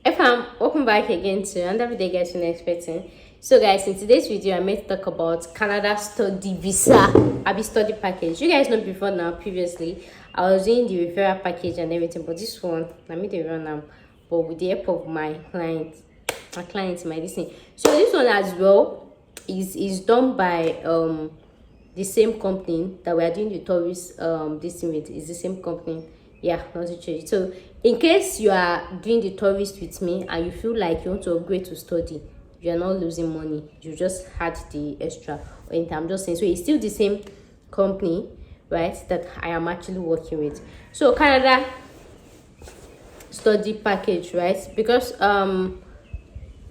Welcome back again to another video guys you're expecting. So guys, in today's video I'm going to talk about Canada study visa, study package. You guys know before now, previously I was doing the referral package and everything, but this one I made a run now, but with the help of my clients, my listening. So this one as well is done by the same company that we are doing the tourist this thing with. Is the same company. Yeah, not to change. So in case you are doing the tourist with me and you feel like you want to upgrade to study, you are not losing money, you just had the extra. Or I'm just saying, so it's still the same company, right, that I am actually working with. So Canada study package, right? Because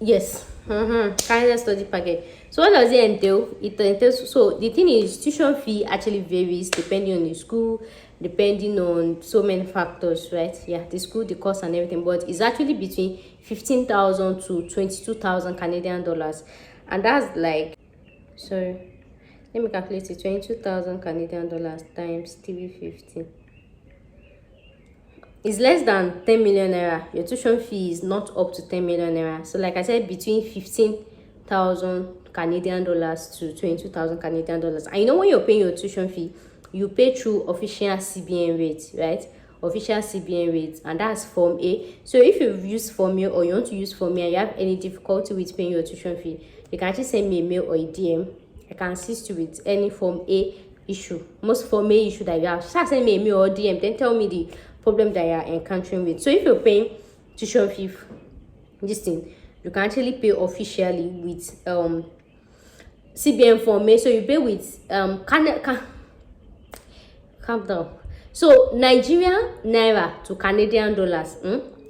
yes, Canada study package. So what does it entail? It entails, so the thing is, tuition fee actually varies depending on the school, depending on so many factors, right? Yeah, the school, the course and everything, but it's actually between 15,000 to 22,000 Canadian dollars. And that's like, sorry, let me calculate it. 22,000 Canadian dollars times 350 is less than 10 million naira. Your tuition fee is not up to 10 million naira. So like I said, between 15,000 Canadian dollars to 22,000 Canadian dollars. And you know, when you're paying your tuition fee, you pay through official CBN rates, right? Official CBN rates, and that's Form A. So if you've used Form A or you want to use Form A and you have any difficulty with paying your tuition fee, you can actually send me a mail or a DM. I can assist you with any Form A issue. Most Form A issue that you have, just send me a mail or DM, then tell me the problem that you are encountering with. So if you're paying tuition fee, this thing, you can actually pay officially with CBN Form A. So you pay with calm down. So Nigerian naira to Canadian dollars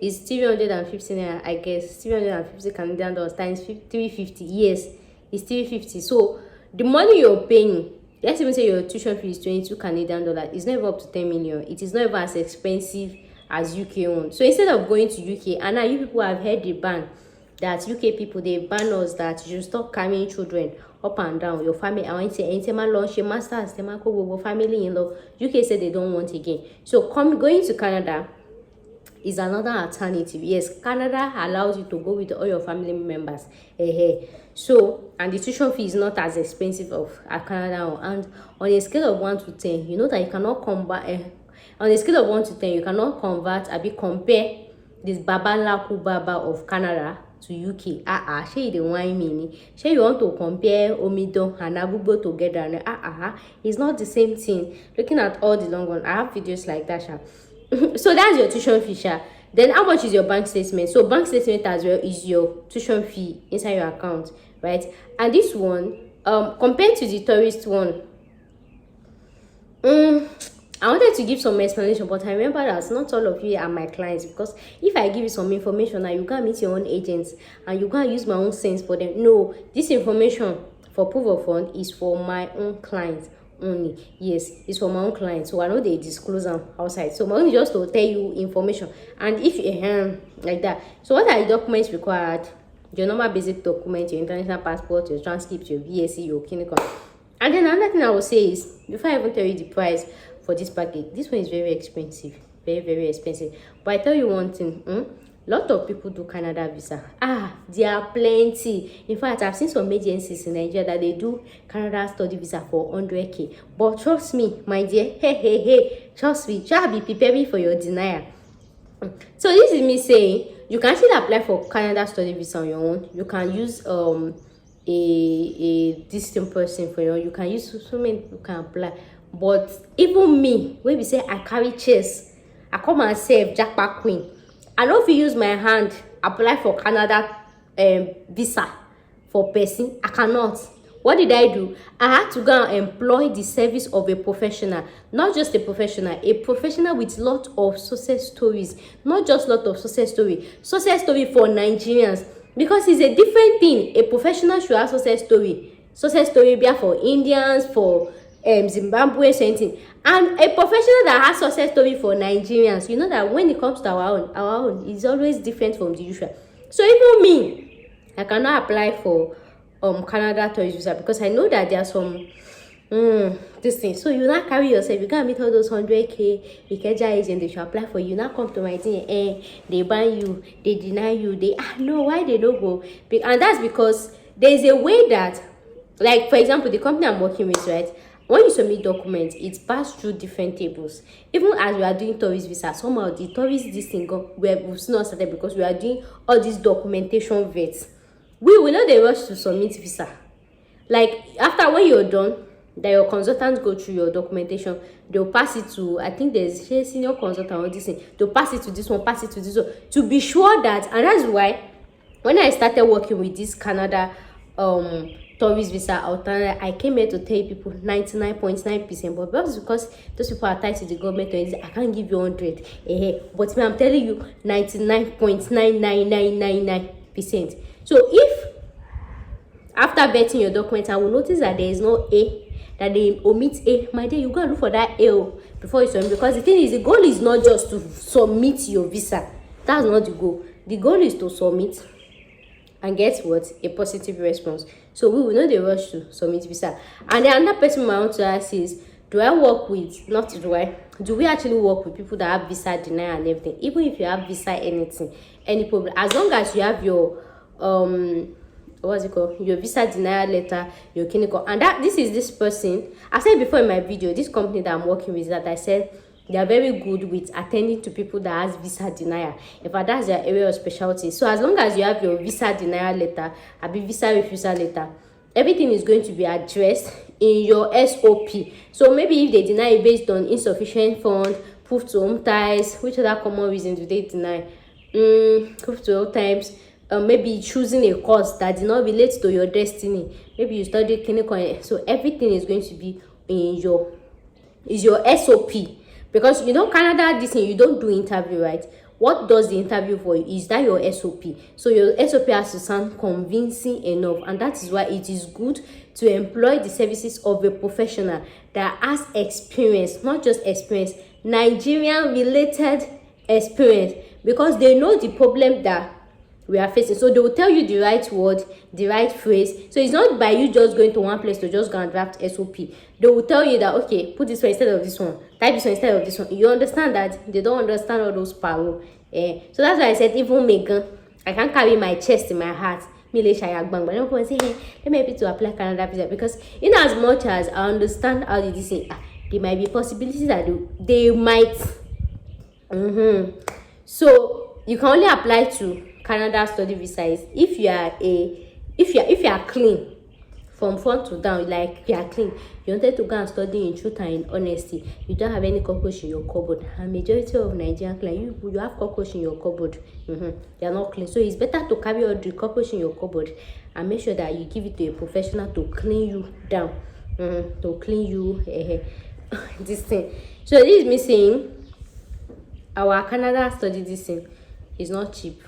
is 350 naira, I guess. 350 Canadian dollars times 350. Yes, it's 350. So the money you're paying, let's even say your tuition fee is 22 Canadian dollars, it's never up to 10 million. It is not even as expensive as UK one. So instead of going to UK, and now you people have heard the ban that UK people, they ban us that you stop carrying children up and down your family. I want to say launch your masters, family in law. UK said they don't want again. So going to Canada is another alternative. Yes, Canada allows you to go with all your family members. So, and the tuition fee is not as expensive at Canada. And on a scale of 1 to 10, you know that you cannot convert. On a scale of 1 to 10, you cannot convert compare this Baba Laku Baba of Canada to UK. Shey the wine meaning. Shey you want to compare Omido and Abubo together? It's not the same thing. Looking at all the long one, I have videos like that. So that's your tuition fee. Then how much is your bank statement? So bank statement as well is your tuition fee inside your account, right? And this one, compared to the tourist one, I wanted to give some explanation, but I remember that not all of you are my clients, because if I give you some information now, you can't meet your own agents and you can't use my own sense for them. No, this information for proof of fund is for my own clients only. Yes, it's for my own clients, so I know they disclose them outside. So my own is just to tell you information. And if you like that, so what are the documents required? Your normal basic document, your international passport, your transcript, your VSC, your clinical. And then another thing I will say is, before I even tell you the price for this package, this one is very expensive, very expensive. But I tell you one thing, lot of people do Canada visa. There are plenty. In fact, I've seen some agencies in Nigeria that they do Canada study visa for 100k. But trust me, my dear, trust me, just be preparing for your denial. So this is me saying, you can actually apply for Canada study visa on your own. You can use a distant person for you. You can use so many people can apply. But even me, when we say I carry chest, I call myself jackpot queen. I know if you use my hand apply for Canada visa for person, I cannot. What did I do? I had to go and employ the service of a professional. Not just a professional with lot of success stories. Not just lot of success story for Nigerians, because it's a different thing. A professional should have success story be for Indians, for Zimbabwe, anything. And a professional that has success story for Nigerians, you know that when it comes to our own is always different from the usual. So even me, I cannot apply for Canada tourist visa, because I know that there are some this thing. So you not carry yourself, you can't meet all those 100k Ikeja agent, they should apply for you. Now come to my thing, they ban you, they deny you, they no, why they don't go? And that's because there's a way that, like for example, the company I'm working with, right? When you submit documents, it passes through different tables. Even as we are doing tourist visa, somehow the tourist this thing we've not started because we are doing all these documentation vets. We will not they rush to submit visa. Like after when you're done, that your consultants go through your documentation, they'll pass it to, I think there's a senior consultant or this thing, they'll pass it to this one, pass it to this one, to be sure that, and that's why when I started working with this Canada tourist visa alternative, I came here to tell people 99.9%, but that's because those people are tied to the government and I can't give you 100, but I'm telling you 99.99999%. So if after vetting your documents, I will notice that there is no A, that they omit A, my dear, you go and look for that A before you submit. Because the thing is, the goal is not just to submit your visa. That's not the goal. The goal is to submit and get what? A positive response. So we will not the rush to submit visa. And then another person I want to ask is, do we actually work with people that have visa denial and everything? Even if you have visa anything, any problem, as long as you have your what's it called, your visa denial letter, your clinical, and that this person I said before in my video, this company that I'm working with, that I said they are very good with attending to people that has visa denial. In fact, that's their area of specialty. So as long as you have your visa denial letter, visa refusal letter, everything is going to be addressed in your SOP. So maybe if they deny it based on insufficient fund, proof to home ties, which other common reasons do they deny? Proof to home times. Maybe choosing a course that did not relate to your destiny. Maybe you studied clinical, so everything is going to be in your SOP. Because you know Canada, this thing, you don't do interview, right? What does the interview for you? Is that your SOP? So your SOP has to sound convincing enough, and that is why it is good to employ the services of a professional that has experience, not just experience, Nigerian related experience, because they know the problem that we are facing. So they will tell you the right word, the right phrase. So it's not by you just going to one place to just go and draft SOP. They will tell you that, okay, put this one instead of this one, type this one instead of this one. You understand that they don't understand all those power. So that's why I said, even Megan, I can't carry my chest in my heart. But I don't say, hey, let me help you to apply Canada visa, because in as much as I understand how this thing, there might be possibilities that they might. So you can only apply to Canada study visa is if you are clean from front to down, like you are clean, you wanted to go and study in truth and in honesty, you don't have any cockroach in your cupboard, and majority of Nigerian clients, you have cockroach in your cupboard, they are not clean. So it's better to carry all the cockroach in your cupboard and make sure that you give it to a professional to clean you down, to clean you this thing. So this is me saying our Canada study this thing is not cheap.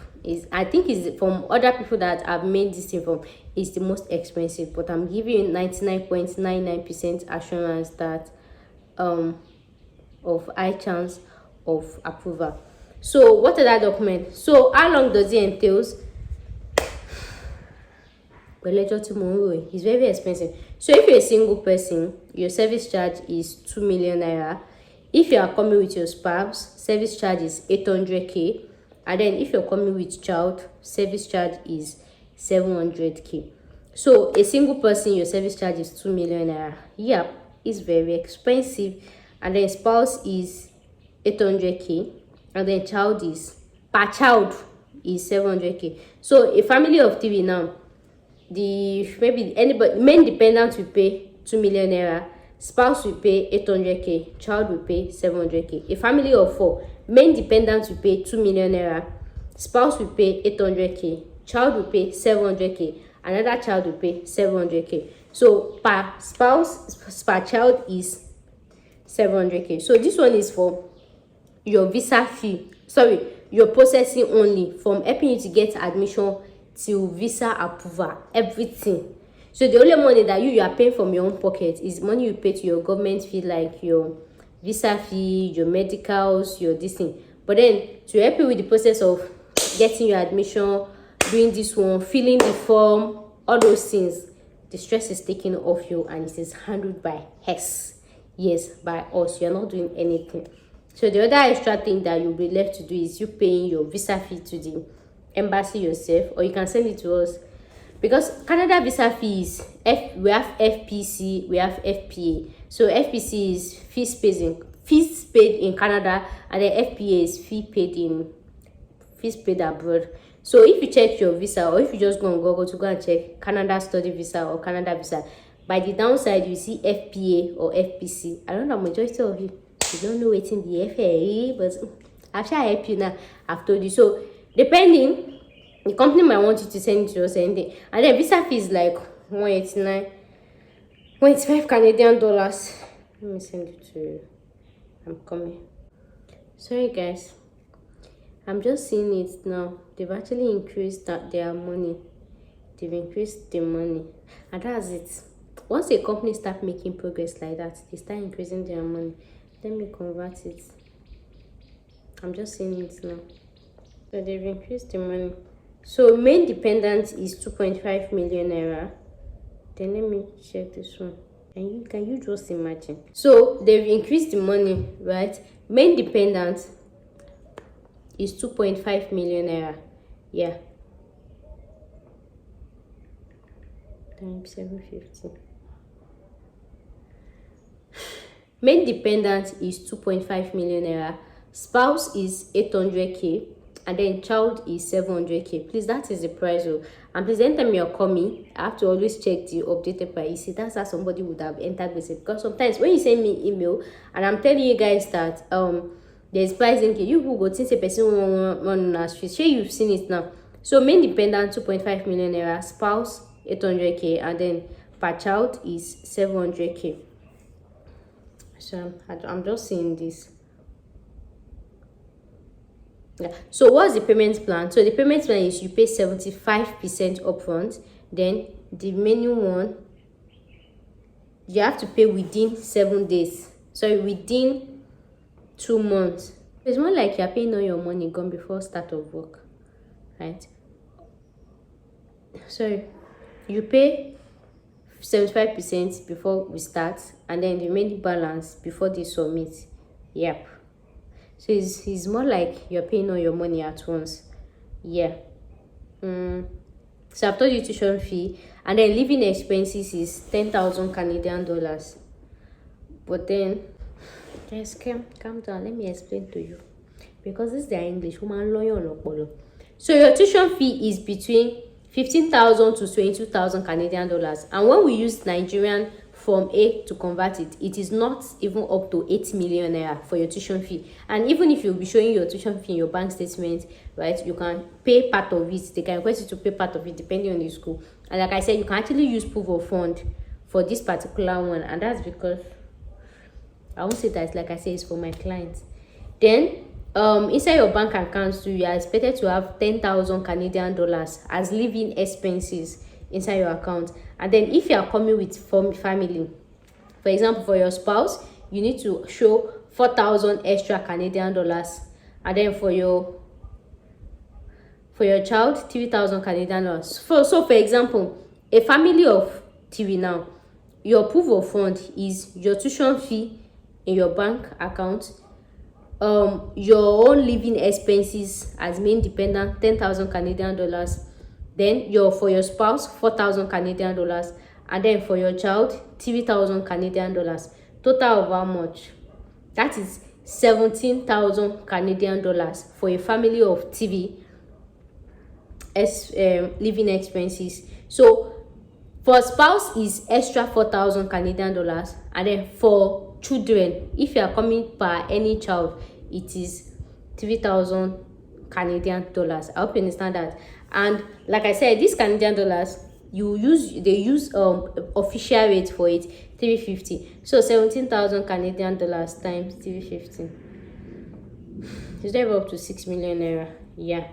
I think is from other people that have made this thing from, is the most expensive, but I'm giving you 99.99% assurance that of high chance of approval. So what are that document? So how long does it entails? Well, tomorrow is very expensive. So if you're a single person, your service charge is 2 million naira. If you are coming with your spouse, service charge is 800k. And then if you're coming with child, service charge is 700k. So a single person, your service charge is 2 million naira. Yeah, it's very expensive. And then spouse is 800k. And then child is, per child is 700k. So a family of three now, maybe anybody, main dependent will pay 2 million naira. Spouse will pay 800k, child will pay 700k. A family of four, main dependent will pay 2 million naira, spouse will pay 800k, child will pay 700k, another child will pay 700k. So per spouse, per child is 700k. So this one is for your visa fee, your processing only, from helping you to get admission till visa approval, everything. So the only money that you are paying from your own pocket is money you pay to your government fee, like your visa fee, your medicals, your this thing. But then to help you with the process of getting your admission, doing this one, filling the form, all those things, the stress is taken off you and it is handled by us. Yes, by us. You're not doing anything. So the other extra thing that you'll be left to do is you paying your visa fee to the embassy yourself, or you can send it to us, because Canada visa fees, we have FPC, we have FPA. So FPC is fees paid in Canada, and then FPA is fees paid abroad. So if you check your visa, or if you just go on Google to go and check Canada study visa or Canada visa, by the downside you see FPA or FPC. I don't know, majority of you don't know what's in the FAA, but after I help you now, I've told you. So depending, the company might want you to send it to us anything, and then visa fee is like 185 Canadian dollars. Let me send it to you. I'm coming. Sorry guys, I'm just seeing it now. They've actually increased their money. They've increased the money, and that's it. Once a company start making progress like that, they start increasing their money. Let me convert it. I'm just seeing it now. So they've increased the money. So main dependent is 2.5 million naira. Then let me check this one. And can you just imagine? So they've increased the money, right? Main dependent is 2.5 million naira. Yeah. Times 750. Main dependent is 2.5 million naira. Spouse is 800k, and then child is 700k. Please, that is the price. And please, anytime you're coming, I have to always check the updated price. You see, that's how somebody would have entered with it. Because sometimes when you send me email and I'm telling you guys that there's pricing, you will go since a person on the street. Sure, you've seen it now. So main dependent 2.5 million naira, spouse 800k, and then per child is 700k. So I'm just seeing this. Yeah. So what's the payment plan? So the payment plan is you pay 75% upfront, then the remaining one you have to pay within 7 days. So within 2 months. It's more like you're paying all your money gone before start of work, right? So you pay 75% before we start, and then the remaining balance before they submit. Yep. So it's more like you're paying all your money at once. Yeah. So I've told you tuition fee, and then living expenses is 10,000 Canadian dollars. But then, guys, calm down. Let me explain to you, because this is their English. So your tuition fee is between 15,000 to 22,000 Canadian dollars, and when we use Nigerian Form A to convert it, it is not even up to 8 million naira for your tuition fee. And even if you'll be showing your tuition fee in your bank statement, right, you can pay part of it. They can request you to pay part of it depending on the school. And like I said, you can actually use proof of fund for this particular one, and that's because I won't say that, like I say, it's for my clients. Then inside your bank accounts too, you are expected to have 10,000 Canadian dollars as living expenses inside your account. And then if you are coming with family, for example, for your spouse, you need to show 4,000 extra Canadian dollars, and then for your child, 3,000 Canadian dollars. So for example, a family of 3 now, your proof of fund is your tuition fee in your bank account, your own living expenses as main dependent, 10,000 Canadian dollars. Then for your spouse, 4,000 Canadian dollars, and then for your child, 3,000 Canadian dollars. Total of how much? That is 17,000 Canadian dollars for a family of 3 living expenses. So for spouse is extra 4,000 Canadian dollars, and then for children, if you are coming per any child, it is 3,000 Canadian dollars. I hope you understand that. And like I said, these Canadian dollars, they use official rate for it, 350. So 17,000 Canadian dollars times 350 is never up to 6 million naira. Yeah.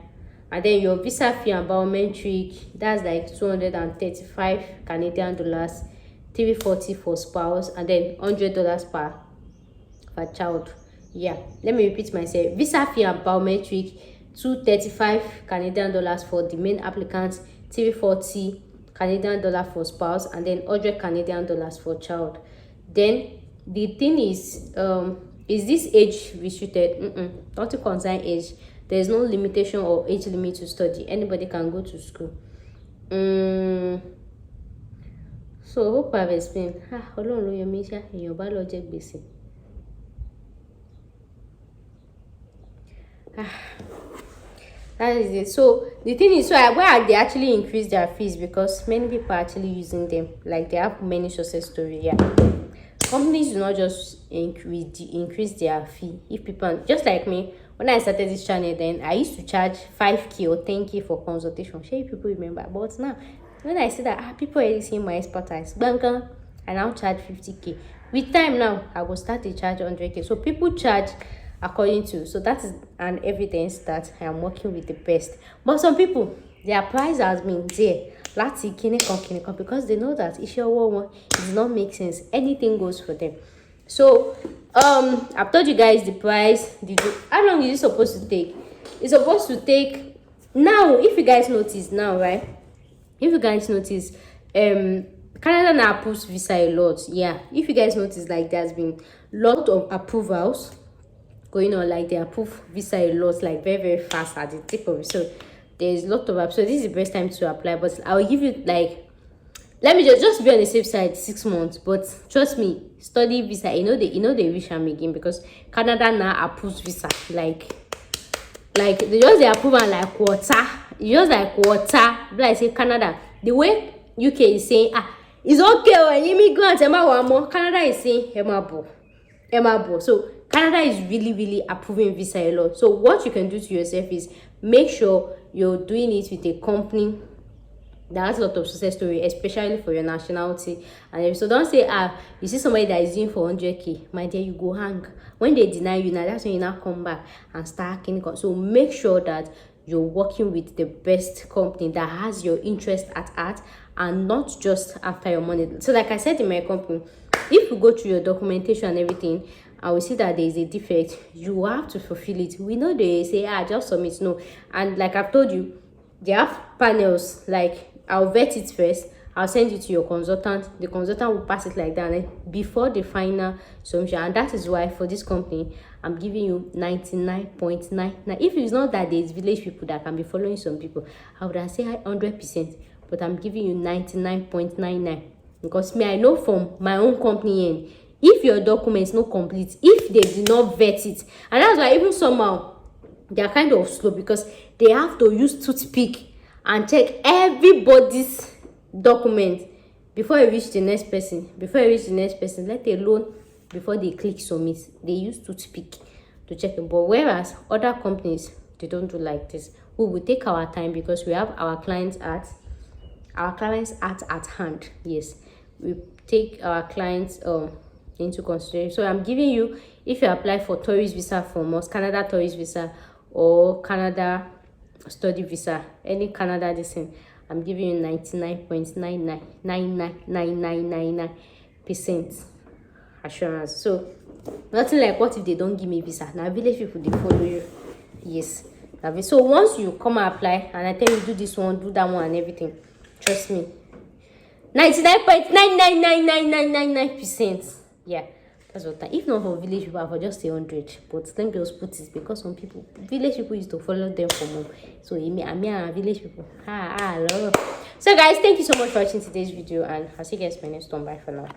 And then your visa fee and biometric, that's like 235 Canadian dollars, 340 for spouse, and then $100 per child. Yeah, let me repeat myself. Visa fee and biometric, 235 Canadian dollars for the main applicants, 340 Canadian dollar for spouse, and then 100 Canadian dollars for child. Then the thing is this age restricted? Not to concern age. There is no limitation or age limit to study. Anybody can go to school. So hope I've explained. Ọlọ́run ló yọ mí ṣá, èèyàn bá lọ jẹ gbèsè. That is it. So the thing is, why they actually increase their fees, because many people are actually using them. Like, they have many success stories. Yeah, companies do not just increase their fee. If people, just like me, when I started this channel, then I used to charge 5K or 10K for consultation. Sure, people remember. But now, when I see that people are seeing my expertise, I now charge 50K. With time now, I will start to charge 100K. So people charge according to, so that is an evidence that I am working with the best. But some people, their price has been there. Let's see, because they know that if you're one, it does not make sense. Anything goes for them. So I've told you guys the price. How long is it supposed to take? It's supposed to take now. If you guys notice now, right? If you guys notice, Canada now approves visa a lot. Yeah, if you guys notice, like, there's been a lot of approvals going on. Like, they approve visa a lot, like very fast at the tip of it. So there's a lot of so this is the best time to apply. But I'll give you, like, let me just be on the safe side, 6 months. But trust me, study visa, they wish I'm again, because Canada now approves visa like they approve and like water. It's just like water. But I say Canada, the way UK is saying, it's okay when immigrants, Canada is saying Emma. So Canada is really approving visa a lot. So what you can do to yourself is make sure you're doing it with a company that has a lot of success story, especially for your nationality. And so don't say, you see somebody that is doing for 100K, my dear, you go hang. When they deny you now, that's when you now come back and start hacking. So make sure that you're working with the best company that has your interest at heart and not just after your money. So like I said in my company, if you go through your documentation and everything, I will see that there is a defect, you have to fulfill it. We know they say, just submit. No. And like I've told you, they have panels. Like, I'll vet it first, I'll send it to your consultant, the consultant will pass it like that, and before the final submission. And that is why for this company, I'm giving you 99.99. If it's not that there's village people that can be following some people, I would have said 100%, but I'm giving you 99.99, because me, I know from my own company, if your documents not complete, if they did not vet it, and that's why even somehow they are kind of slow, because they have to use toothpick and check everybody's document before you reach the next person. Let alone before they click submit, they use toothpick to check it. But whereas other companies, they don't do like this. We will take our time, because we have our clients at hand. Yes, we take our clients into consideration. So I'm giving you, if you apply for tourist visa from us, Canada tourist visa or Canada study visa, any Canada this thing, I'm giving you 99.999999% assurance. So nothing like, what if they don't give me visa? Now village people, they follow you. Yes. So once you come and apply, and I tell you do this one, do that one, and everything, trust me, 99.999999%. Yeah, that's what if not for village people, I would just say 100. But let me just put it, because some people, village people used to follow them for more. So me and village people. I love it. So guys, thank you so much for watching today's video, and I'll see you guys in my next one. Bye for now.